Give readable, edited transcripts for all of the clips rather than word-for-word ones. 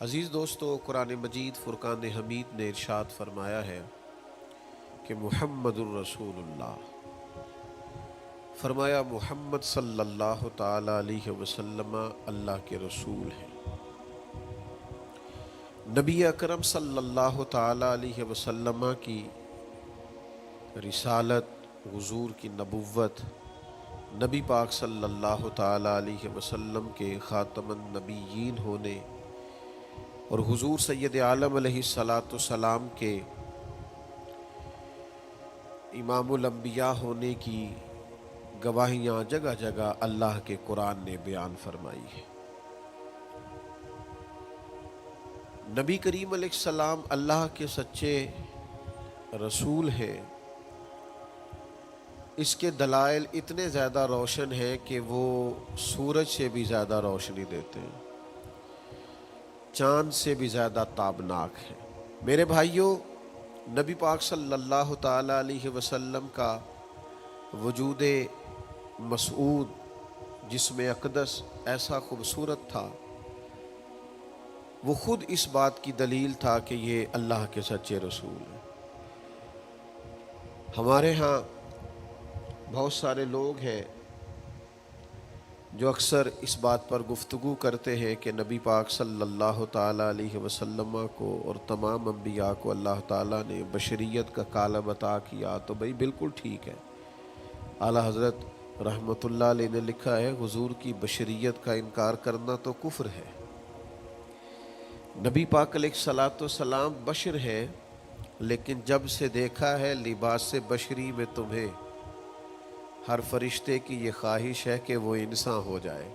عزیز دوستو، قرآن مجید فرقان حمید نے ارشاد فرمایا ہے کہ محمد الرسول اللہ، فرمایا محمد صلی اللہ تعالی علیہ وسلم اللہ کے رسول ہیں۔ نبی اکرم صلی اللہ تعالی علیہ وسلم کی رسالت، حضور کی نبوت، نبی پاک صلی اللہ تعالی علیہ وسلم کے خاتم النبیین ہونے اور حضور سید عالم علیہ السلام کے امام الانبیاء ہونے کی گواہیاں جگہ جگہ اللہ کے قرآن نے بیان فرمائی ہے۔ نبی کریم علیہ السلام اللہ کے سچے رسول ہیں، اس کے دلائل اتنے زیادہ روشن ہیں کہ وہ سورج سے بھی زیادہ روشنی دیتے ہیں، چاند سے بھی زیادہ تابناک ہے۔ میرے بھائیوں، نبی پاک صلی اللہ تعالی علیہ وسلم کا وجود مسعود جسم اقدس ایسا خوبصورت تھا، وہ خود اس بات کی دلیل تھا کہ یہ اللہ کے سچے رسول ہیں۔ ہمارے ہاں بہت سارے لوگ ہیں جو اکثر اس بات پر گفتگو کرتے ہیں کہ نبی پاک صلی اللہ تعالی علیہ وسلم کو اور تمام انبیاء کو اللہ تعالیٰ نے بشریت کا کالب عطا کیا، تو بھئی بالکل ٹھیک ہے۔ اعلیٰ حضرت رحمۃ اللہ علیہ نے لکھا ہے، حضور کی بشریت کا انکار کرنا تو کفر ہے۔ نبی پاک علیہ السلام بشر ہے، لیکن جب سے دیکھا ہے لباس بشری میں تمہیں، ہر فرشتے کی یہ خواہش ہے کہ وہ انسان ہو جائے۔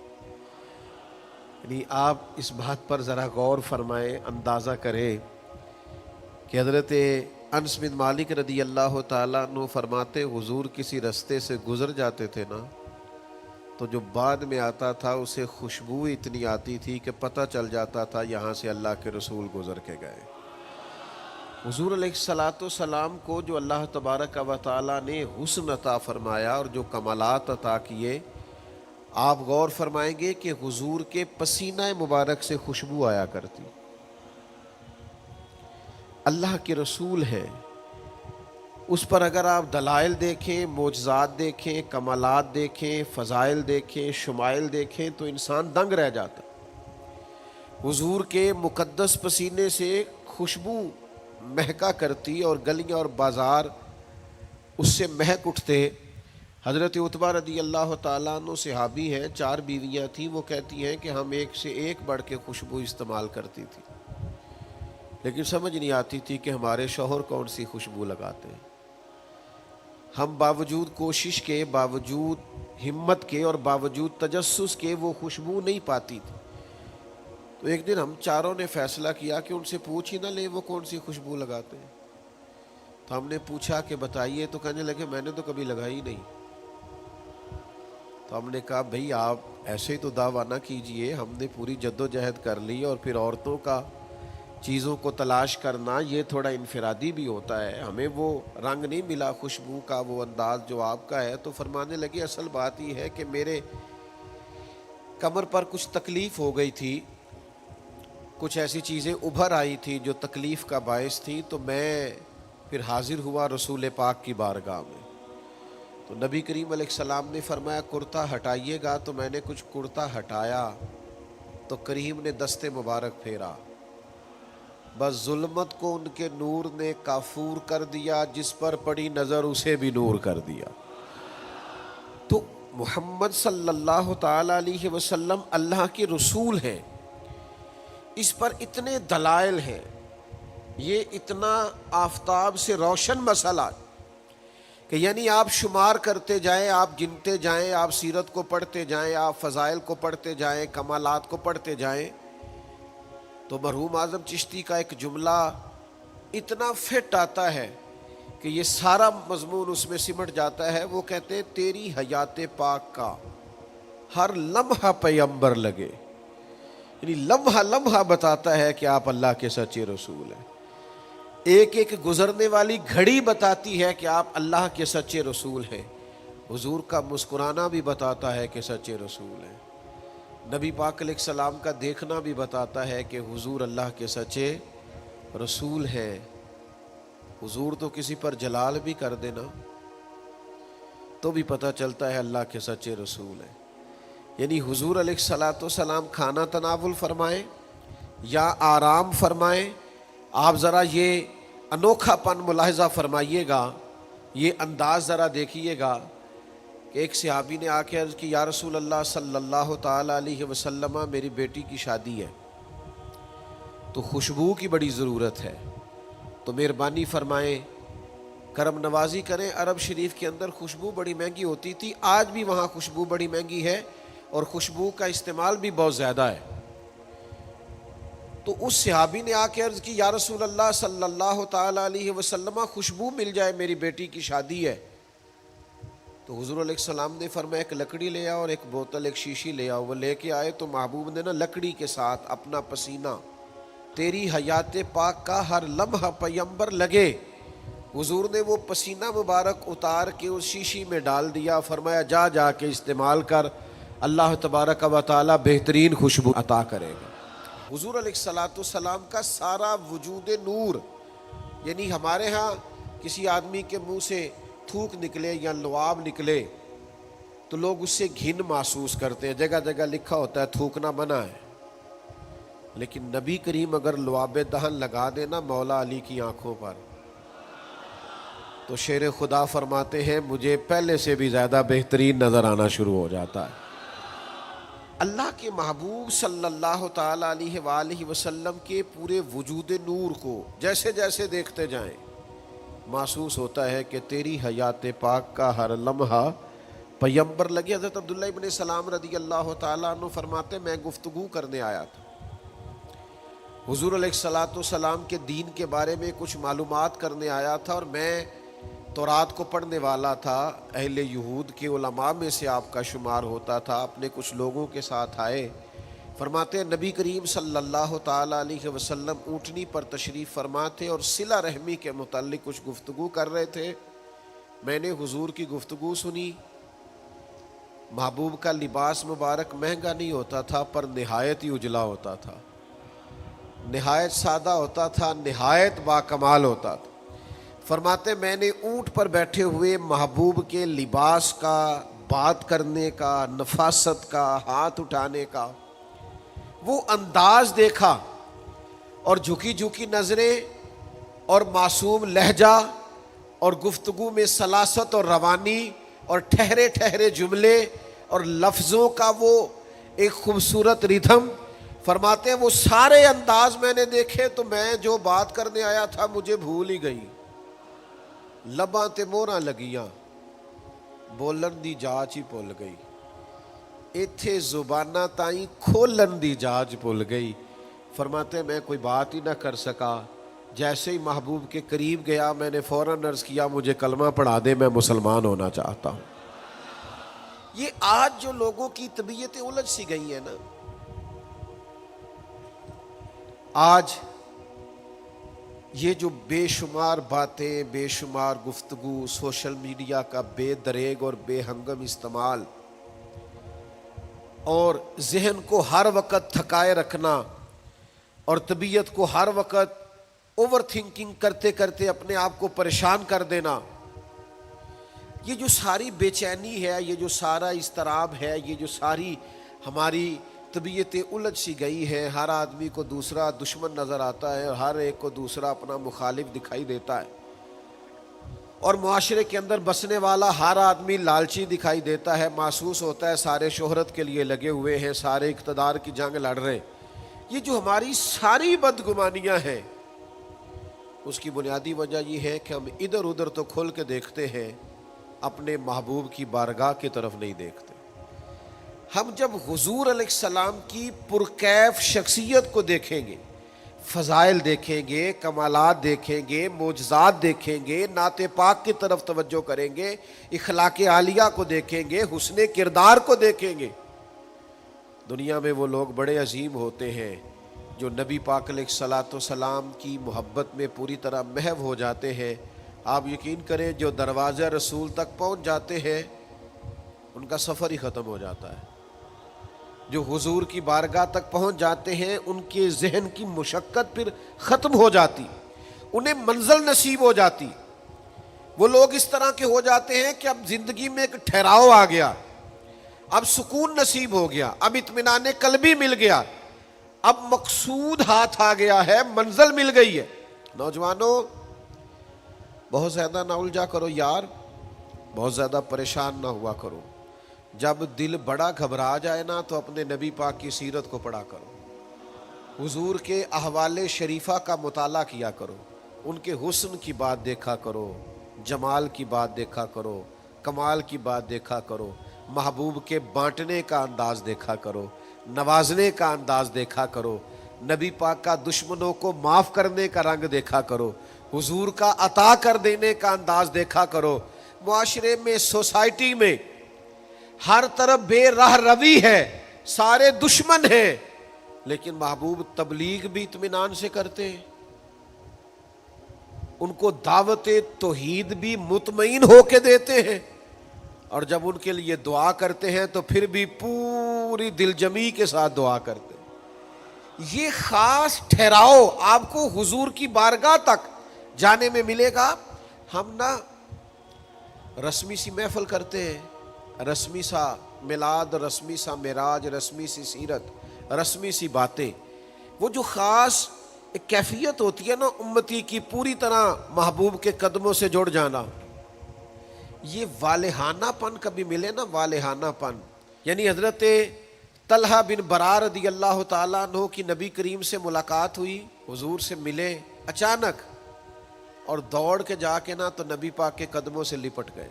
یعنی آپ اس بات پر ذرا غور فرمائیں، اندازہ کریں کہ حضرت انس بن مالک رضی اللہ تعالیٰ عنہ فرماتے، حضور کسی رستے سے گزر جاتے تھے نا، تو جو بعد میں آتا تھا اسے خوشبو اتنی آتی تھی کہ پتہ چل جاتا تھا یہاں سے اللہ کے رسول گزر کے گئے۔ حضور علیہ السلام کو جو اللہ تبارک و تعالیٰ نے حسن عطا فرمایا اور جو کمالات عطا کیے، آپ غور فرمائیں گے کہ حضور کے پسینہ مبارک سے خوشبو آیا کرتی۔ اللہ کے رسول ہیں، اس پر اگر آپ دلائل دیکھیں، معجزات دیکھیں، کمالات دیکھیں، فضائل دیکھیں، شمائل دیکھیں تو انسان دنگ رہ جاتا۔ حضور کے مقدس پسینے سے خوشبو مہکا کرتی اور گلیاں اور بازار اس سے مہک اٹھتے۔ حضرت عتبہ رضی اللہ تعالیٰ عنہ صحابی ہیں، 4 بیویاں تھیں، وہ کہتی ہیں کہ ہم ایک سے ایک بڑھ کے خوشبو استعمال کرتی تھی، لیکن سمجھ نہیں آتی تھی کہ ہمارے شوہر کون سی خوشبو لگاتے ہیں۔ ہم باوجود کوشش کے، باوجود ہمت کے اور باوجود تجسس کے وہ خوشبو نہیں پاتی تھی۔ تو ایک دن ہم چاروں نے فیصلہ کیا کہ ان سے پوچھ ہی نہ لیں وہ کون سی خوشبو لگاتے ہیں۔ تو ہم نے پوچھا کہ بتائیے، تو کہنے لگے میں نے تو کبھی لگائی نہیں۔ تو ہم نے کہا بھئی آپ ایسے تو دعویٰ نہ کیجئے، ہم نے پوری جد و جہد کر لی، اور پھر عورتوں کا چیزوں کو تلاش کرنا یہ تھوڑا انفرادی بھی ہوتا ہے، ہمیں وہ رنگ نہیں ملا خوشبو کا، وہ انداز جو آپ کا ہے۔ تو فرمانے لگے اصل بات یہ ہے کہ میرے کمر پر کچھ تکلیف ہو گئی تھی، کچھ ایسی چیزیں ابھر آئی تھی جو تکلیف کا باعث تھی، تو میں پھر حاضر ہوا رسول پاک کی بارگاہ میں۔ تو نبی کریم علیہ السلام نے فرمایا کرتا ہٹائیے گا، تو میں نے کچھ کرتا ہٹایا تو کریم نے دست مبارک پھیرا، بس ظلمت کو ان کے نور نے کافور کر دیا، جس پر پڑی نظر اسے بھی نور کر دیا۔ تو محمد صلی اللہ تعالی علیہ وسلم اللہ کے رسول ہیں، اس پر اتنے دلائل ہیں، یہ اتنا آفتاب سے روشن مسئلہ کہ یعنی آپ شمار کرتے جائیں، آپ گنتے جائیں، آپ سیرت کو پڑھتے جائیں، آپ فضائل کو پڑھتے جائیں، کمالات کو پڑھتے جائیں، تو مرحوم اعظم چشتی کا ایک جملہ اتنا فٹ آتا ہے کہ یہ سارا مضمون اس میں سمٹ جاتا ہے۔ وہ کہتے ہیں تیری حیات پاک کا ہر لمحہ پیغمبر لگے، یعنی لمحہ لمحہ بتاتا ہے کہ آپ اللہ کے سچے رسول ہیں۔ ایک ایک گزرنے والی گھڑی بتاتی ہے کہ آپ اللہ کے سچے رسول ہیں۔ حضور کا مسکرانا بھی بتاتا ہے کہ سچے رسول ہیں۔ نبی پاک علیہ السلام کا دیکھنا بھی بتاتا ہے کہ حضور اللہ کے سچے رسول ہیں۔ حضور تو کسی پر جلال بھی کر دینا تو بھی پتہ چلتا ہے اللہ کے سچے رسول ہیں۔ یعنی حضور علیہ السلام کھانا تناول فرمائیں یا آرام فرمائیں، آپ ذرا یہ انوکھا پن ملاحظہ فرمائیے گا، یہ انداز ذرا دیکھیے گا کہ ایک صحابی نے آ کے عرض کی یا رسول اللہ صلی اللہ تعالیٰ علیہ وسلم میری بیٹی کی شادی ہے تو خوشبو کی بڑی ضرورت ہے، تو مہربانی فرمائیں کرم نوازی کریں۔ عرب شریف کے اندر خوشبو بڑی مہنگی ہوتی تھی، آج بھی وہاں خوشبو بڑی مہنگی ہے اور خوشبو کا استعمال بھی بہت زیادہ ہے۔ تو اس صحابی نے آ کے عرض کی یا رسول اللہ صلی اللہ تعالیٰ علیہ وسلم خوشبو مل جائے، میری بیٹی کی شادی ہے۔ تو حضور علیہ السلام نے فرمایا ایک لکڑی لے آؤ اور ایک بوتل ایک شیشی لے آؤ۔ وہ لے کے آئے تو محبوب نے نا لکڑی کے ساتھ اپنا پسینہ تیری حیات پاک کا ہر لمحہ پیمبر لگے، حضور نے وہ پسینہ مبارک اتار کے اس شیشی میں ڈال دیا، فرمایا جا جا کے استعمال کر، اللہ تبارک و تعالی بہترین خوشبو عطا کرے گا۔ حضور علیہ السلام کا سارا وجود نور، یعنی ہمارے ہاں کسی آدمی کے منہ سے تھوک نکلے یا لعاب نکلے تو لوگ اس سے گھن محسوس کرتے ہیں، جگہ جگہ لکھا ہوتا ہے تھوکنا منع ہے، لیکن نبی کریم اگر لعاب دہن لگا دینا مولا علی کی آنکھوں پر تو شیر خدا فرماتے ہیں مجھے پہلے سے بھی زیادہ بہترین نظر آنا شروع ہو جاتا ہے۔ اللہ کے محبوب صلی اللہ تعالیٰ علیہ وآلہ وسلم کے پورے وجود نور کو جیسے جیسے دیکھتے جائیں محسوس ہوتا ہے کہ تیری حیات پاک کا ہر لمحہ پیمبر لگے۔ حضرت عبداللہ ابن سلام رضی اللہ تعالیٰ عنہ فرماتے میں گفتگو کرنے آیا تھا، حضور علیہ السلام کے دین کے بارے میں کچھ معلومات کرنے آیا تھا، اور میں تورات کو پڑھنے والا تھا، اہل یہود کے علماء میں سے آپ کا شمار ہوتا تھا، اپنے کچھ لوگوں کے ساتھ آئے۔ فرماتے ہیں نبی کریم صلی اللہ تعالیٰ علیہ وسلم اونٹنی پر تشریف فرما تھے اور صلہ رحمی کے متعلق کچھ گفتگو کر رہے تھے۔ میں نے حضور کی گفتگو سنی۔ محبوب کا لباس مبارک مہنگا نہیں ہوتا تھا پر نہایت ہی اجلا ہوتا تھا، نہایت سادہ ہوتا تھا، نہایت باکمال ہوتا تھا۔ فرماتے میں نے اونٹ پر بیٹھے ہوئے محبوب کے لباس کا، بات کرنے کا، نفاست کا، ہاتھ اٹھانے کا وہ انداز دیکھا، اور جھکی جھکی نظریں اور معصوم لہجہ اور گفتگو میں سلاست اور روانی اور ٹھہرے ٹھہرے جملے اور لفظوں کا وہ ایک خوبصورت ریدھم۔ فرماتے ہیں وہ سارے انداز میں نے دیکھے تو میں جو بات کرنے آیا تھا مجھے بھول ہی گئی، لباں تے موہراں لگیاں، بولن دی جاچ ہی بھول گئی، ایتھے زباناں تائیں کھولن دی جاچ بھول گئی۔ فرماتے ہیں میں کوئی بات ہی نہ کر سکا، جیسے ہی محبوب کے قریب گیا میں نے فوراً عرض کیا مجھے کلمہ پڑھا دے، میں مسلمان ہونا چاہتا ہوں۔ یہ آج جو لوگوں کی طبیعتیں الجھ سی گئی ہیں نا، آج یہ جو بے شمار باتیں، بے شمار گفتگو، سوشل میڈیا کا بے دریغ اور بے ہنگم استعمال اور ذہن کو ہر وقت تھکائے رکھنا اور طبیعت کو ہر وقت اوور تھنکنگ کرتے کرتے اپنے آپ کو پریشان کر دینا، یہ جو ساری بے چینی ہے، یہ جو سارا اضطراب ہے، یہ جو ساری ہماری طبیعتیں الجھ سی گئی ہیں، ہر آدمی کو دوسرا دشمن نظر آتا ہے اور ہر ایک کو دوسرا اپنا مخالف دکھائی دیتا ہے، اور معاشرے کے اندر بسنے والا ہر آدمی لالچی دکھائی دیتا ہے، محسوس ہوتا ہے سارے شہرت کے لیے لگے ہوئے ہیں، سارے اقتدار کی جنگ لڑ رہے ہیں۔ یہ جو ہماری ساری بدگمانیاں ہیں اس کی بنیادی وجہ یہ ہے کہ ہم ادھر ادھر تو کھل کے دیکھتے ہیں، اپنے محبوب کی بارگاہ کی طرف نہیں دیکھتے۔ ہم جب حضور علیہ السلام کی پرکیف شخصیت کو دیکھیں گے، فضائل دیکھیں گے، کمالات دیکھیں گے، معجزات دیکھیں گے، نعت پاک کی طرف توجہ کریں گے، اخلاق عالیہ کو دیکھیں گے، حسن کردار کو دیکھیں گے، دنیا میں وہ لوگ بڑے عظیم ہوتے ہیں جو نبی پاک علیہ السلام کی محبت میں پوری طرح محو ہو جاتے ہیں۔ آپ یقین کریں جو دروازہ رسول تک پہنچ جاتے ہیں ان کا سفر ہی ختم ہو جاتا ہے، جو حضور کی بارگاہ تک پہنچ جاتے ہیں ان کے ذہن کی مشقت پھر ختم ہو جاتی، انہیں منزل نصیب ہو جاتی۔ وہ لوگ اس طرح کے ہو جاتے ہیں کہ اب زندگی میں ایک ٹھہراؤ آ گیا، اب سکون نصیب ہو گیا، اب اطمینان قلبی مل گیا، اب مقصود ہاتھ آ گیا ہے، منزل مل گئی ہے۔ نوجوانوں، بہت زیادہ نہ الجھا کرو یار، بہت زیادہ پریشان نہ ہوا کرو۔ جب دل بڑا گھبرا جائے نا تو اپنے نبی پاک کی سیرت کو پڑھا کرو، حضور کے احوال شریفہ کا مطالعہ کیا کرو، ان کے حسن کی بات دیکھا کرو، جمال کی بات دیکھا کرو، کمال کی بات دیکھا کرو، محبوب کے بانٹنے کا انداز دیکھا کرو، نوازنے کا انداز دیکھا کرو، نبی پاک کا دشمنوں کو معاف کرنے کا رنگ دیکھا کرو، حضور کا عطا کر دینے کا انداز دیکھا کرو۔ معاشرے میں، سوسائٹی میں ہر طرف بے راہ روی ہے، سارے دشمن ہیں، لیکن محبوب تبلیغ بھی اطمینان سے کرتے ہیں، ان کو دعوت توحید بھی مطمئن ہو کے دیتے ہیں، اور جب ان کے لیے دعا کرتے ہیں تو پھر بھی پوری دل جمی کے ساتھ دعا کرتے ہیں۔ یہ خاص ٹھہراؤ آپ کو حضور کی بارگاہ تک جانے میں ملے گا۔ ہم نا رسمی سی محفل کرتے ہیں، رسمی سا میلاد، رسمی سا معراج، رسمی سی سیرت، رسمی سی باتیں، وہ جو خاص ایک کیفیت ہوتی ہے نا امتی کی پوری طرح محبوب کے قدموں سے جڑ جانا، یہ والہانہ پن کبھی ملے نا، والہانہ پن، یعنی حضرت طلحہ بن برا رضی اللہ تعالیٰ عنہ کی نبی کریم سے ملاقات ہوئی، حضور سے ملے اچانک، اور دوڑ کے جا کے نا تو نبی پاک کے قدموں سے لپٹ گئے،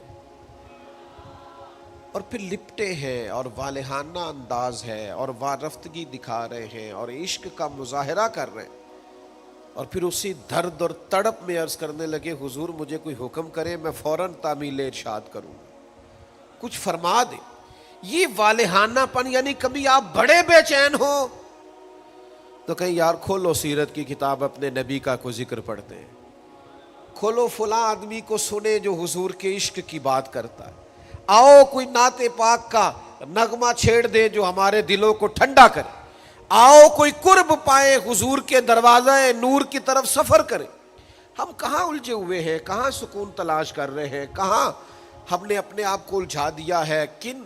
اور پھر لپٹے ہیں اور والہانہ انداز ہے اور وارفتگی دکھا رہے ہیں اور عشق کا مظاہرہ کر رہے ہیں، اور پھر اسی درد اور تڑپ میں عرض کرنے لگے حضور مجھے کوئی حکم کرے، میں فوراً تعمیل ارشاد کروں، کچھ فرما دیں۔ یہ والہانہ پن، یعنی کبھی آپ بڑے بے چین ہو تو کہیں یار کھولو سیرت کی کتاب، اپنے نبی کا کوئی ذکر پڑھتے ہیں، کھولو فلاں آدمی کو سنے جو حضور کے عشق کی بات کرتا ہے، آؤ کوئی نعت پاک کا نغمہ چھیڑ دے جو ہمارے دلوں کو ٹھنڈا کرے، آؤ کوئی قرب پائے حضور کے دروازہ نور کی طرف سفر کرے۔ ہم کہاں الجھے ہوئے ہیں، کہاں سکون تلاش کر رہے ہیں، کہاں ہم نے اپنے آپ کو الجھا دیا ہے، کن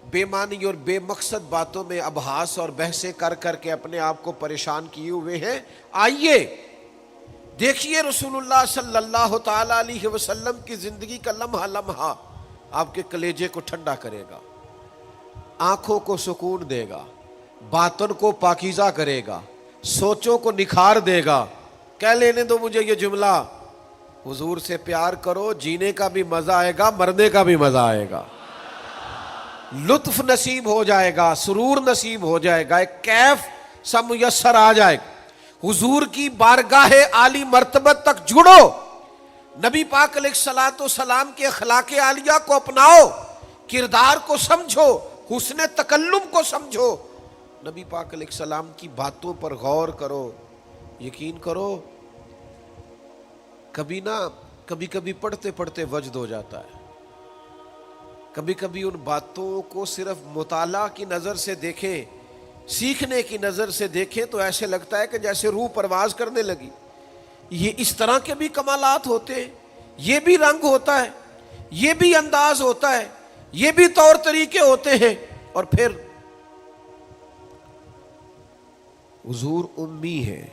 بے معنی اور بے مقصد باتوں میں ابحاث اور بحثیں کر کر کے اپنے آپ کو پریشان کیے ہوئے ہیں۔ آئیے دیکھیے رسول اللہ صلی اللہ تعالی علیہ وسلم کی زندگی کا لمحہ لمحہ آپ کے کلیجے کو ٹھنڈا کرے گا، آنکھوں کو سکون دے گا، باطن کو پاکیزہ کرے گا، سوچوں کو نکھار دے گا۔ کہہ لینے دو مجھے یہ جملہ، حضور سے پیار کرو، جینے کا بھی مزہ آئے گا، مرنے کا بھی مزہ آئے گا، لطف نصیب ہو جائے گا، سرور نصیب ہو جائے گا، ایک کیف سا میسر آ جائے گا۔ حضور کی بارگاہ عالی مرتبت تک جڑو، نبی پاک علیہ الصلوۃ والسلام کے اخلاق عالیہ کو اپناؤ، کردار کو سمجھو، حسن تکلم کو سمجھو، نبی پاک علیہ السلام کی باتوں پر غور کرو۔ یقین کرو کبھی کبھی پڑھتے پڑھتے وجد ہو جاتا ہے، کبھی کبھی ان باتوں کو صرف مطالعہ کی نظر سے دیکھیں، سیکھنے کی نظر سے دیکھیں تو ایسے لگتا ہے کہ جیسے روح پرواز کرنے لگی۔ یہ اس طرح کے بھی کمالات ہوتے ہیں، یہ بھی رنگ ہوتا ہے، یہ بھی انداز ہوتا ہے، یہ بھی طور طریقے ہوتے ہیں۔ اور پھر حضور امی ہے،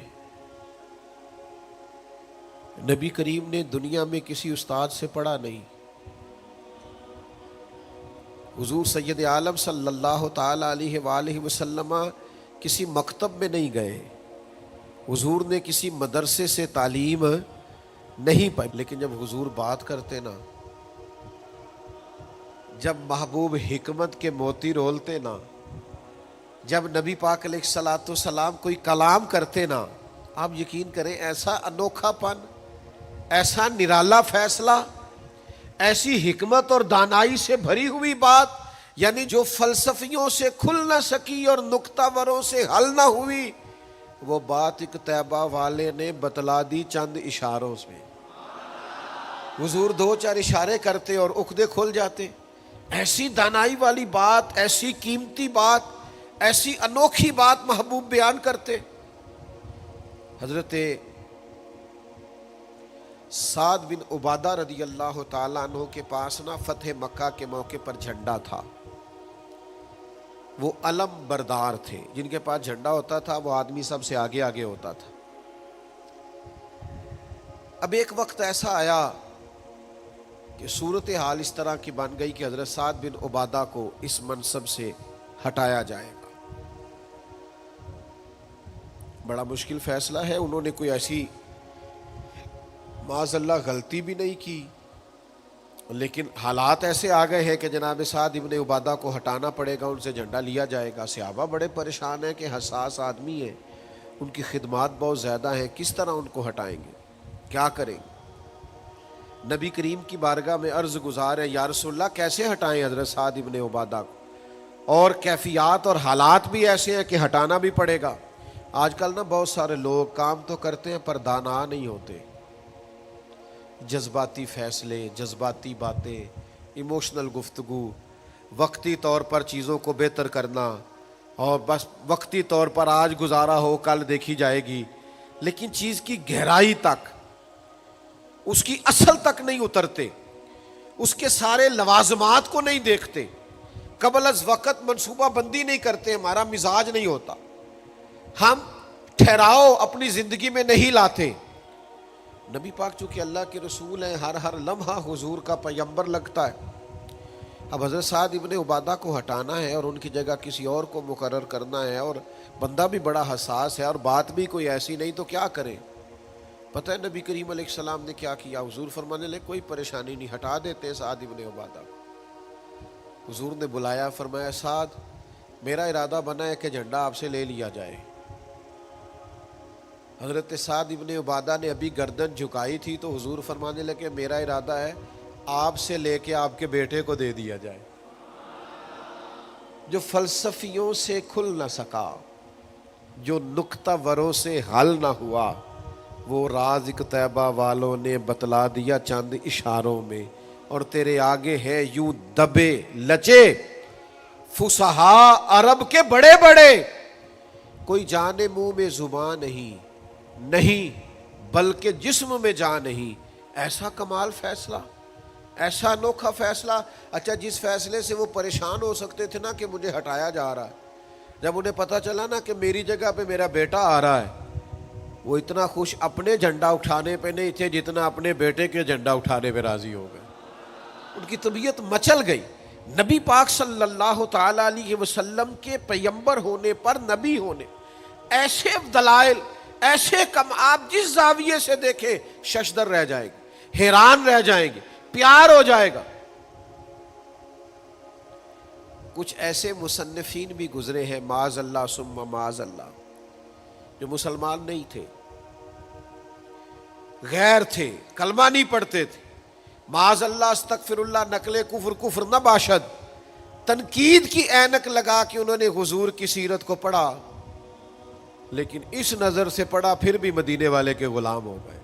نبی کریم نے دنیا میں کسی استاد سے پڑھا نہیں، حضور سید عالم صلی اللہ تعالی علیہ وآلہ وسلم کسی مکتب میں نہیں گئے، حضور نے کسی مدرسے سے تعلیم نہیں پائی، لیکن جب حضور بات کرتے نا، جب محبوب حکمت کے موتی رولتے نا، جب نبی پاک علیہ الصلوۃ والسلام کوئی کلام کرتے نا، آپ یقین کریں ایسا انوکھا پن، ایسا نرالا فیصلہ، ایسی حکمت اور دانائی سے بھری ہوئی بات، یعنی جو فلسفیوں سے کھل نہ سکی اور نکتہ وروں سے حل نہ ہوئی، وہ بات ایک طیبہ والے نے بتلا دی چند اشاروں میں۔ حضور دو چار اشارے کرتے اور عقدے کھل جاتے۔ ایسی دانائی والی بات، ایسی قیمتی بات، ایسی انوکھی بات محبوب بیان کرتے. حضرت سعد بن عبادہ رضی اللہ تعالیٰ عنہ کے پاس نا فتح مکہ کے موقع پر جھنڈا تھا. وہ علم بردار تھے، جن کے پاس جھنڈا ہوتا تھا وہ آدمی سب سے آگے آگے ہوتا تھا. اب ایک وقت ایسا آیا کہ صورتحال اس طرح کی بن گئی کہ حضرت سعد بن عبادہ کو اس منصب سے ہٹایا جائے گا. بڑا مشکل فیصلہ ہے. انہوں نے کوئی ایسی معاذ اللہ غلطی بھی نہیں کی، لیکن حالات ایسے آ گئے ہیں کہ جناب سعد ابن عبادہ کو ہٹانا پڑے گا، ان سے جھنڈا لیا جائے گا. صحابہ بڑے پریشان ہیں کہ حساس آدمی ہیں، ان کی خدمات بہت زیادہ ہیں، کس طرح ان کو ہٹائیں گے، کیا کریں گے. نبی کریم کی بارگاہ میں عرض گزار ہے، یا رسول اللہ کیسے ہٹائیں حضرت سعد ابن عبادہ کو، اور کیفیات اور حالات بھی ایسے ہیں کہ ہٹانا بھی پڑے گا. آج کل نا بہت سارے لوگ کام تو کرتے ہیں پر دانا نہیں ہوتے. جذباتی فیصلے، جذباتی باتیں، ایموشنل گفتگو، وقتی طور پر چیزوں کو بہتر کرنا، اور بس وقتی طور پر آج گزارا ہو کل دیکھی جائے گی، لیکن چیز کی گہرائی تک، اس کی اصل تک نہیں اترتے، اس کے سارے لوازمات کو نہیں دیکھتے، قبل از وقت منصوبہ بندی نہیں کرتے. ہمارا مزاج نہیں ہوتا، ہم ٹھہراؤ اپنی زندگی میں نہیں لاتے. نبی پاک چونکہ اللہ کے رسول ہیں، ہر لمحہ حضور کا پیغمبر لگتا ہے. اب حضرت سعد ابن عبادہ کو ہٹانا ہے اور ان کی جگہ کسی اور کو مقرر کرنا ہے، اور بندہ بھی بڑا حساس ہے اور بات بھی کوئی ایسی نہیں، تو کیا کریں. پتہ ہے نبی کریم علیہ السلام نے کیا کیا؟ حضور فرمانے لگے کوئی پریشانی نہیں، ہٹا دیتے سعد ابن عبادہ. حضور نے بلایا، فرمایا سعد میرا ارادہ بنا ہے کہ جھنڈا آپ سے لے لیا جائے. حضرت سعد ابن عبادہ نے ابھی گردن جھکائی تھی تو حضور فرمانے لگے میرا ارادہ ہے آپ سے لے کے آپ کے بیٹے کو دے دیا جائے. جو فلسفیوں سے کھل نہ سکا، جو نکتہ وروں سے حل نہ ہوا، وہ راز ایک طیبہ والوں نے بتلا دیا چند اشاروں میں. اور تیرے آگے ہے یوں دبے لچے فصحاء عرب کے بڑے بڑے، کوئی جانے منہ میں زبان نہیں بلکہ جسم میں جان نہیں. ایسا کمال فیصلہ، ایسا انوکھا فیصلہ. اچھا جس فیصلے سے وہ پریشان ہو سکتے تھے نا کہ مجھے ہٹایا جا رہا ہے، جب انہیں پتہ چلا نا کہ میری جگہ پہ میرا بیٹا آ رہا ہے، وہ اتنا خوش اپنے جھنڈا اٹھانے پہ نہیں تھے جتنا اپنے بیٹے کے جھنڈا اٹھانے پہ راضی ہو گئے. ان کی طبیعت مچل گئی. نبی پاک صلی اللہ تعالی علیہ وسلم کے پیغمبر ہونے پر، نبی ہونے، ایسے دلائل، ایسے کم، آپ جس زاویے سے دیکھیں ششدر رہ جائے گی، حیران رہ جائیں گے، پیار ہو جائے گا. کچھ ایسے مصنفین بھی گزرے ہیں معاذ اللہ ثم معاذ اللہ، جو مسلمان نہیں تھے، غیر تھے، کلمہ نہیں پڑھتے تھے، معاذ اللہ استغفر اللہ، نقل کفر نہ باشد، تنقید کی اینک لگا کے انہوں نے حضور کی سیرت کو پڑھا، لیکن اس نظر سے پڑھا پھر بھی مدینے والے کے غلام ہو گئے.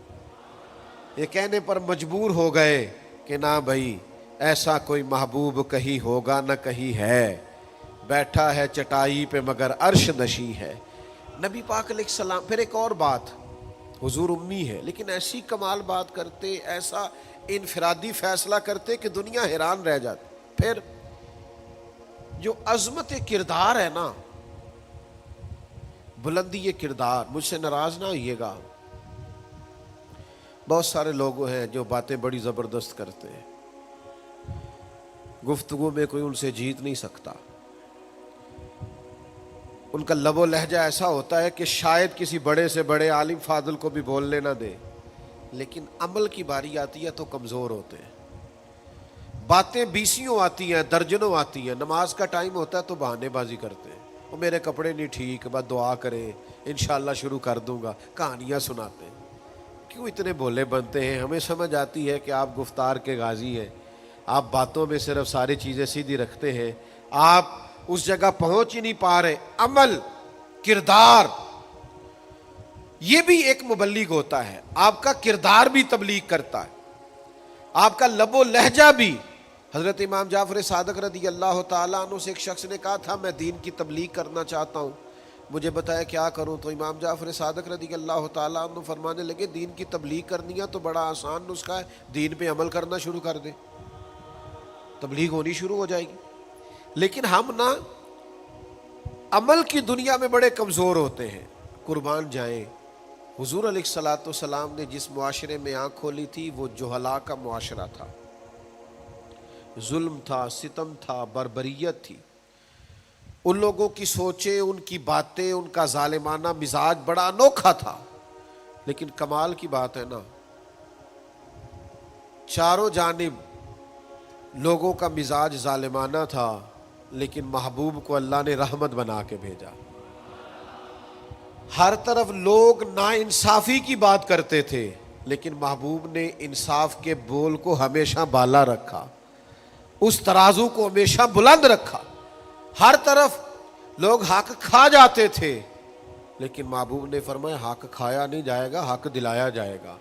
یہ کہنے پر مجبور ہو گئے کہ نہ بھائی ایسا کوئی محبوب کہیں ہوگا نہ کہیں ہے، بیٹھا ہے چٹائی پہ مگر عرش نشی ہے. نبی پاک علیہ السلام. پھر ایک اور بات، حضور امی ہے لیکن ایسی کمال بات کرتے، ایسا انفرادی فیصلہ کرتے کہ دنیا حیران رہ جاتی. پھر جو عظمت کردار ہے نا، بلندی یہ کردار، مجھ سے ناراض نہ ہوئیے گا، بہت سارے لوگ ہیں جو باتیں بڑی زبردست کرتے ہیں، گفتگو میں کوئی ان سے جیت نہیں سکتا. ان کا لب و لہجہ ایسا ہوتا ہے کہ شاید کسی بڑے سے بڑے عالم فاضل کو بھی بولنے نہ دے، لیکن عمل کی باری آتی ہے تو کمزور ہوتے ہیں. باتیں بیسیوں آتی ہیں، درجنوں آتی ہیں، نماز کا ٹائم ہوتا ہے تو بہانے بازی کرتے ہیں، وہ میرے کپڑے نہیں ٹھیک، بس دعا کریں انشاءاللہ شروع کر دوں گا، کہانیاں سناتے ہیں. کیوں اتنے بولے بنتے ہیں؟ ہمیں سمجھ آتی ہے کہ آپ گفتار کے غازی ہیں، آپ باتوں میں صرف ساری چیزیں سیدھی رکھتے ہیں، آپ اس جگہ پہنچ ہی نہیں پا رہے. عمل، کردار، یہ بھی ایک مبلغ ہوتا ہے. آپ کا کردار بھی تبلیغ کرتا ہے، آپ کا لب و لہجہ بھی. حضرت امام جعفر صادق رضی اللہ تعالیٰ عنہ سے ایک شخص نے کہا تھا میں دین کی تبلیغ کرنا چاہتا ہوں، مجھے بتایا کیا کروں؟ تو امام جعفر صادق رضی اللہ تعالیٰ عنہ فرمانے لگے دین کی تبلیغ کرنی ہے تو بڑا آسان نسخہ ہے، دین پہ عمل کرنا شروع کر دے، تبلیغ ہونی شروع ہو جائے گی۔ لیکن ہم نا عمل کی دنیا میں بڑے کمزور ہوتے ہیں، قربان جائیں۔ حضور علیہ الصلوۃ والسلام نے جس معاشرے میں آنکھ کھولی تھی وہ جہلاء کا معاشرہ تھا، ظلم تھا، ستم تھا، بربریت تھی۔ ان لوگوں کی سوچیں، ان کی باتیں، ان کا ظالمانہ مزاج بڑا انوکھا تھا، لیکن کمال کی بات ہے نا، چاروں جانب لوگوں کا مزاج ظالمانہ تھا، لیکن محبوب کو اللہ نے رحمت بنا کے بھیجا۔ ہر طرف لوگ ناانصافی کی بات کرتے تھے، لیکن محبوب نے انصاف کے بول کو ہمیشہ بالا رکھا، اس ترازو کو ہمیشہ بلند رکھا۔ ہر طرف لوگ حق کھا جاتے تھے، لیکن محبوب نے فرمایا حق کھایا نہیں جائے گا، حق دلایا جائے گا۔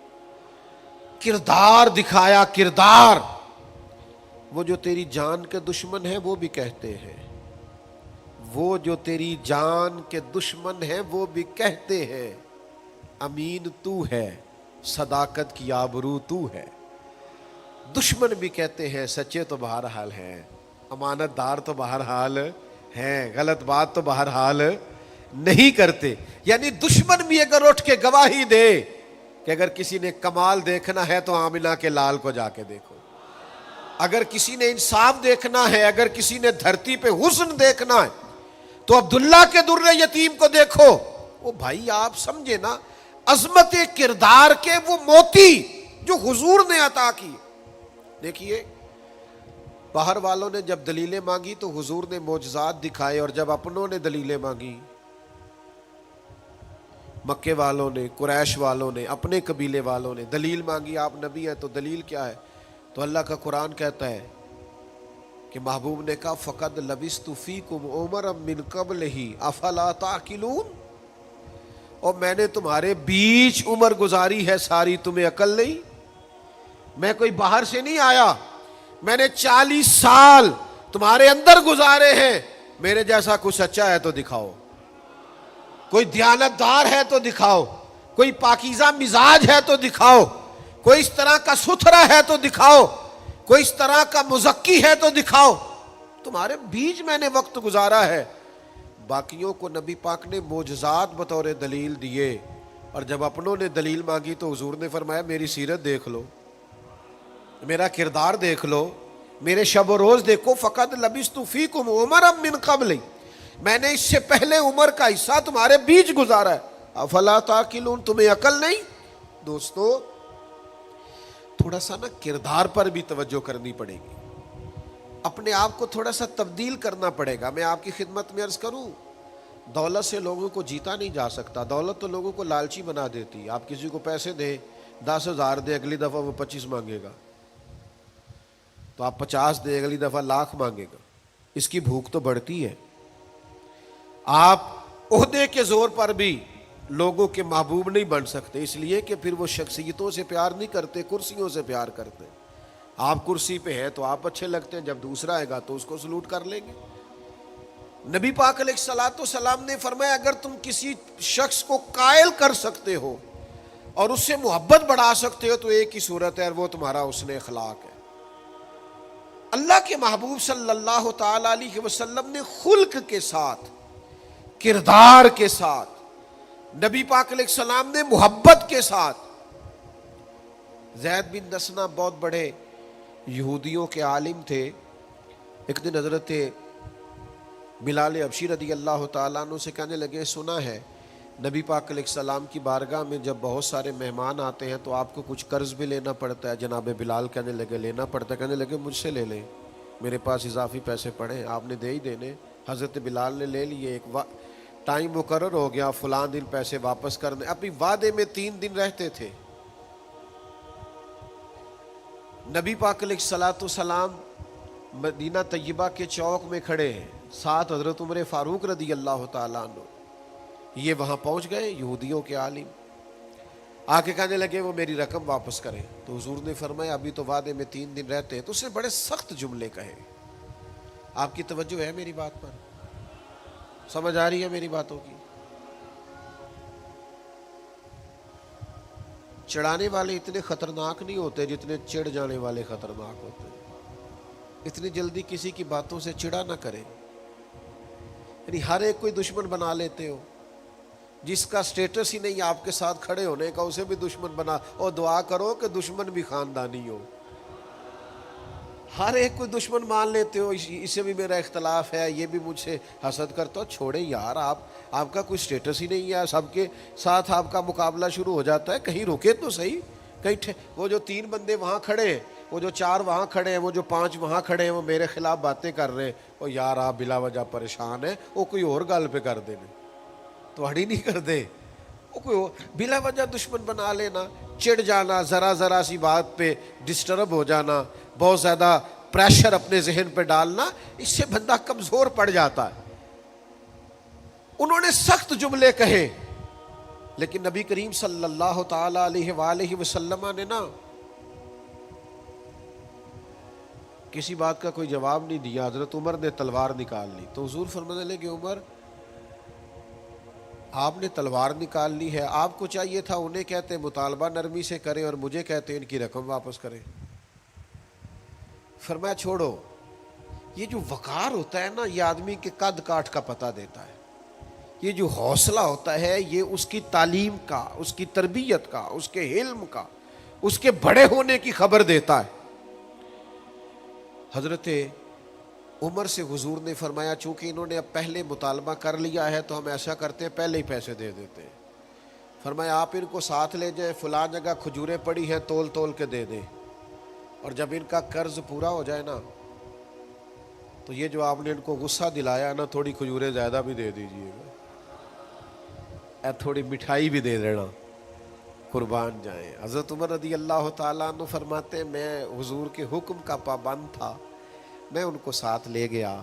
کردار دکھایا، کردار۔ وہ جو تیری جان کے دشمن ہیں وہ بھی کہتے ہیں، وہ جو تیری جان کے دشمن ہیں وہ بھی کہتے ہیں امین تو ہے، صداقت کی آبرو تو ہے۔ دشمن بھی کہتے ہیں سچے تو بہرحال ہیں، امانت دار تو بہرحال ہیں، غلط بات تو بہرحال نہیں کرتے۔ یعنی دشمن بھی اگر اٹھ کے گواہی دے کہ اگر کسی نے کمال دیکھنا ہے تو آمنہ کے لال کو جا کے دیکھو، اگر کسی نے انصاف دیکھنا ہے، اگر کسی نے دھرتی پہ حسن دیکھنا ہے تو عبداللہ کے در یتیم کو دیکھو۔ وہ بھائی آپ سمجھے نا، عظمت کردار کے وہ موتی جو حضور نے عطا کی۔ دیکھیے باہر والوں نے جب دلیلیں مانگی تو حضور نے معجزات دکھائے، اور جب اپنوں نے دلیلیں مانگی، مکے والوں نے، قریش والوں نے، اپنے قبیلے والوں نے دلیل مانگی، آپ نبی ہیں تو دلیل کیا ہے؟ تو اللہ کا قرآن کہتا ہے کہ محبوب نے کہا فَقَدْ لَبِثْتُ فِيكُمْ عُمَرًا مِّن قَبْلِهِ أَفَلَا تَعْقِلُونَ، اور میں نے تمہارے بیچ عمر گزاری ہے ساری، تمہیں عقل نہیں؟ میں کوئی باہر سے نہیں آیا، میں نے 40 سال تمہارے اندر گزارے ہیں، میرے جیسا کوئی سچا ہے تو دکھاؤ، کوئی دیانتدار ہے تو دکھاؤ، کوئی پاکیزہ مزاج ہے تو دکھاؤ، کوئی اس طرح کا ستھرا ہے تو دکھاؤ، کوئی اس طرح کا مزکی ہے تو دکھاؤ۔ تمہارے بیچ میں نے وقت گزارا ہے۔ باقیوں کو نبی پاک نے معجزات بطور دلیل دیے، اور جب اپنوں نے دلیل مانگی تو حضور نے فرمایا میری سیرت دیکھ لو، میرا کردار دیکھ لو، میرے شب و روز دیکھو۔ فقط لبثت فیکم عمرا من قبل، میں نے اس سے پہلے عمر کا حصہ تمہارے بیچ گزارا ہے، افلا تعقلون، تمہیں عقل نہیں؟ دوستو تھوڑا سا نا کردار پر بھی توجہ کرنی پڑے گی، اپنے آپ کو تھوڑا سا تبدیل کرنا پڑے گا۔ میں آپ کی خدمت میں عرض کروں، دولت سے لوگوں کو جیتا نہیں جا سکتا، دولت تو لوگوں کو لالچی بنا دیتی۔ آپ کسی کو پیسے دیں، 10,000 دے، اگلی دفعہ وہ 25 مانگے گا، تو آپ 50 دے، اگلی دفعہ لاکھ مانگے گا، اس کی بھوک تو بڑھتی ہے۔ آپ عہدے کے زور پر بھی لوگوں کے محبوب نہیں بن سکتے، اس لیے کہ پھر وہ شخصیتوں سے پیار نہیں کرتے، کرسیوں سے پیار کرتے۔ آپ کرسی پہ ہیں تو آپ اچھے لگتے ہیں، جب دوسرا آئے گا تو اس کو سلوٹ کر لیں گے۔ نبی پاک علیہ الصلوۃ والسلام نے فرمایا اگر تم کسی شخص کو قائل کر سکتے ہو اور اس سے محبت بڑھا سکتے ہو تو ایک ہی صورت ہے، اور وہ تمہارا حسن اخلاق ہے۔ اللہ کے محبوب صلی اللہ تعالی علیہ وسلم نے خلق کے ساتھ، کردار کے ساتھ، نبی پاک علیہ السلام نے محبت کے ساتھ، زید بن دسنہ بہت بڑے یہودیوں کے عالم تھے۔ ایک دن حضرت بلال حبشی رضی اللہ تعالیٰ عنہ سے کہنے لگے سنا ہے نبی پاک علیہ السلام کی بارگاہ میں جب بہت سارے مہمان آتے ہیں تو آپ کو کچھ قرض بھی لینا پڑتا ہے۔ جناب بلال کہنے لگے لینا پڑتا ہے، کہنے لگے مجھ سے لے لیں، میرے پاس اضافی پیسے پڑے ہیں، آپ نے دے ہی دینے۔ حضرت بلال نے لے لیے، ایک ٹائم مقرر ہو گیا، فلاں دن پیسے واپس کرنے، اپنی وعدے میں 3 دن رہتے تھے۔ نبی پاک علیہ الصلوۃ والسلام مدینہ طیبہ کے چوک میں کھڑے ہیں، ساتھ حضرت عمر فاروق رضی اللہ تعالیٰ عنہ، یہ وہاں پہنچ گئے یہودیوں کے عالم۔ آ کے کہنے لگے وہ میری رقم واپس کریں. تو حضور نے فرمایا ابھی تو وعدے میں 3 دن رہتے ہیں. تو اس نے بڑے سخت جملے کہے. آپ کی توجہ ہے میری بات پر؟ سمجھ آ رہی ہے میری باتوں کی؟ چڑھانے والے اتنے خطرناک نہیں ہوتے جتنے چڑھ جانے والے خطرناک ہوتے ہیں. اتنی جلدی کسی کی باتوں سے چڑھا نہ کرے. یعنی ہر ایک کوئی دشمن بنا لیتے ہو. جس کا سٹیٹس ہی نہیں آپ کے ساتھ کھڑے ہونے کا اسے بھی دشمن بنا، اور دعا کرو کہ دشمن بھی خاندانی ہو. ہر ایک کوئی دشمن مان لیتے ہو، اسے بھی میرا اختلاف ہے، یہ بھی مجھ سے حسد کرتا ہو. چھوڑے یار، آپ کا کوئی سٹیٹس ہی نہیں ہے، سب کے ساتھ آپ کا مقابلہ شروع ہو جاتا ہے. کہیں رکے تو صحیح. کہیں وہ جو 3 بندے وہاں کھڑے ہیں، وہ جو 4 وہاں کھڑے ہیں، وہ جو 5 وہاں کھڑے ہیں، وہ میرے خلاف باتیں کر رہے ہیں. وہ یار آپ بلا وجہ پریشان ہیں، وہ کوئی اور گل پہ کر دینے تو ہڑی نہیں کر دے. وہ کوئی بلا وجہ دشمن بنا لینا، چڑ جانا، ذرا سی بات پہ ڈسٹرب ہو جانا، بہت زیادہ پریشر اپنے ذہن پہ ڈالنا، اس سے بندہ کمزور پڑ جاتا ہے. انہوں نے سخت جملے کہے، لیکن نبی کریم صلی اللہ تعالی علیہ وآلہ وسلم نے نا کسی بات کا کوئی جواب نہیں دیا. حضرت عمر نے تلوار نکال لی. تو حضور فرمانے لگے عمر آپ نے تلوار نکال لی ہے، آپ کو چاہیے تھا انہیں کہتے مطالبہ نرمی سے کریں اور مجھے کہتے ان کی رقم واپس کریں. فرمایا چھوڑو. یہ جو وقار ہوتا ہے نا، یہ آدمی کے قد کاٹ کا پتہ دیتا ہے. یہ جو حوصلہ ہوتا ہے یہ اس کی تعلیم کا، اس کی تربیت کا، اس کے علم کا، اس کے بڑے ہونے کی خبر دیتا ہے. حضرت عمر سے حضور نے فرمایا چونکہ انہوں نے اب پہلے مطالبہ کر لیا ہے تو ہم ایسا کرتے ہیں پہلے ہی پیسے دے دیتے ہیں. فرمایا آپ ان کو ساتھ لے جائیں، فلاں جگہ کھجوریں پڑی ہیں، تول تول کے دے دیں، اور جب ان کا قرض پورا ہو جائے نا تو یہ جو آپ نے ان کو غصہ دلایا نا، تھوڑی کھجوریں زیادہ بھی دے دیجیے گا، تھوڑی مٹھائی بھی دے دینا، قربان جائیں. حضرت عمر رضی اللہ تعالیٰ عنہ فرماتے ہیں میں حضور کے حکم کا پابند تھا، میں ان کو ساتھ لے گیا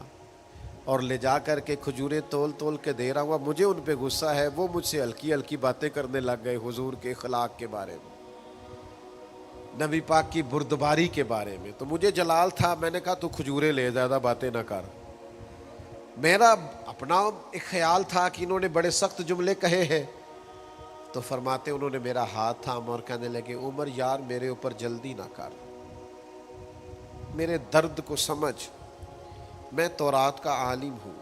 اور لے جا کر کے کھجوریں تول تول کے دے رہا ہوا. مجھے ان پہ غصہ ہے، وہ مجھ سے ہلکی ہلکی باتیں کرنے لگ گئے حضور کے اخلاق کے بارے میں، نبی پاک کی بردباری کے بارے میں. تو مجھے جلال تھا، میں نے کہا تو کھجوریں لے، زیادہ باتیں نہ کر. میرا اپنا ایک خیال تھا کہ انہوں نے بڑے سخت جملے کہے ہیں. تو فرماتے انہوں نے میرا ہاتھ تھاما اور کہنے لگے عمر یار میرے اوپر جلدی نہ کر، میرے درد کو سمجھ، میں تورات کا عالم ہوں،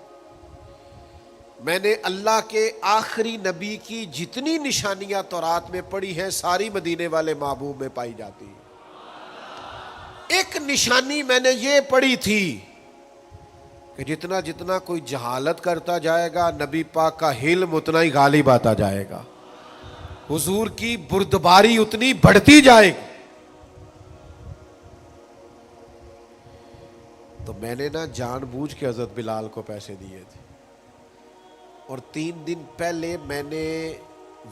میں نے اللہ کے آخری نبی کی جتنی نشانیاں تورات میں پڑھی ہیں ساری مدینے والے محبوب میں پائی جاتی ہیں. ایک نشانی میں نے یہ پڑھی تھی کہ جتنا جتنا کوئی جہالت کرتا جائے گا نبی پاک کا علم اتنا ہی غالب آتا جائے گا، حضور کی بردباری اتنی بڑھتی جائے گی. تو میں نے نا جان بوجھ کے حضرت بلال کو پیسے دیے تھے، اور 3 دن پہلے میں نے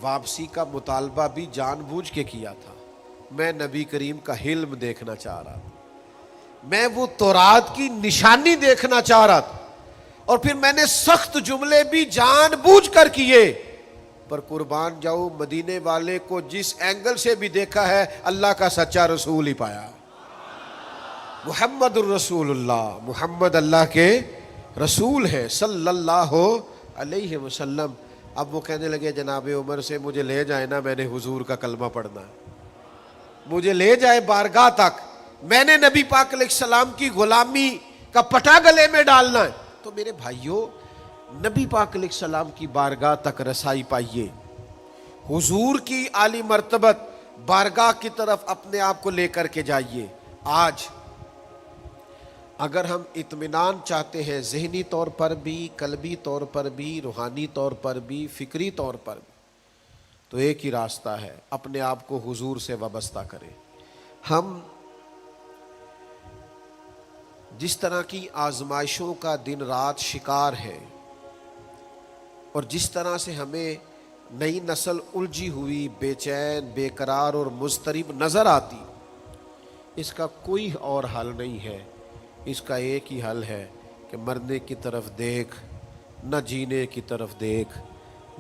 واپسی کا مطالبہ بھی جان بوجھ کے کیا تھا. میں نبی کریم کا علم دیکھنا چاہ رہا تھا، میں وہ تورات کی نشانی دیکھنا چاہ رہا تھا، اور پھر میں نے سخت جملے بھی جان بوجھ کر کیے. پر قربان جاؤ مدینے والے کو جس اینگل سے بھی دیکھا ہے اللہ کا سچا رسول ہی پایا. محمد الرسول اللہ، محمد اللہ کے رسول ہے صلی اللہ علیہ وسلم. اب وہ کہنے لگے جناب عمر سے مجھے لے جائے نا، میں نے حضور کا کلمہ پڑھنا ہے، مجھے لے جائے بارگاہ تک، میں نے نبی پاک علیہ السلام کی غلامی کا پٹا گلے میں ڈالنا ہے. تو میرے بھائیوں نبی پاک علیہ السلام کی بارگاہ تک رسائی پائیے، حضور کی عالی مرتبت بارگاہ کی طرف اپنے آپ کو لے کر کے جائیے. آج اگر ہم اطمینان چاہتے ہیں ذہنی طور پر بھی، قلبی طور پر بھی، روحانی طور پر بھی، فکری طور پر بھی، تو ایک ہی راستہ ہے، اپنے آپ کو حضور سے وابستہ کریں. ہم جس طرح کی آزمائشوں کا دن رات شکار ہے، اور جس طرح سے ہمیں نئی نسل الجھی ہوئی، بے چین، بے قرار اور مضطرب نظر آتی، اس کا کوئی اور حل نہیں ہے. اس کا ایک ہی حل ہے کہ مرنے کی طرف دیکھ، نہ جینے کی طرف دیکھ.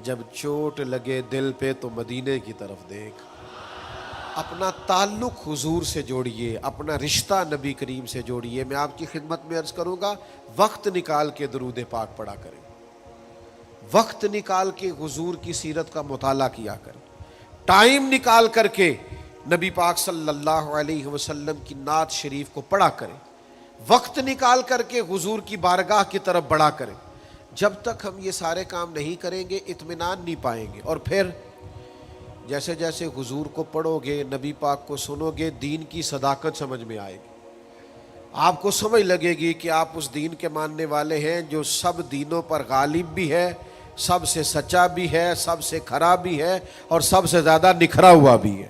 جب چوٹ لگے دل پہ تو مدینے کی طرف دیکھ. اپنا تعلق حضور سے جوڑیے، اپنا رشتہ نبی کریم سے جوڑیے۔ میں آپ کی خدمت میں عرض کروں گا، وقت نکال کے درود پاک پڑھا کریں، وقت نکال کے حضور کی سیرت کا مطالعہ کیا کریں، ٹائم نکال کر کے نبی پاک صلی اللہ علیہ وسلم کی نعت شریف کو پڑھا کریں، وقت نکال کر کے حضور کی بارگاہ کی طرف بڑھا کریں۔ جب تک ہم یہ سارے کام نہیں کریں گے اطمینان نہیں پائیں گے، اور پھر جیسے جیسے حضور کو پڑھو گے، نبی پاک کو سنو گے، دین کی صداقت سمجھ میں آئے گی، آپ کو سمجھ لگے گی کہ آپ اس دین کے ماننے والے ہیں جو سب دینوں پر غالب بھی ہے، سب سے سچا بھی ہے، سب سے کھرا بھی ہے، اور سب سے زیادہ نکھرا ہوا بھی ہے۔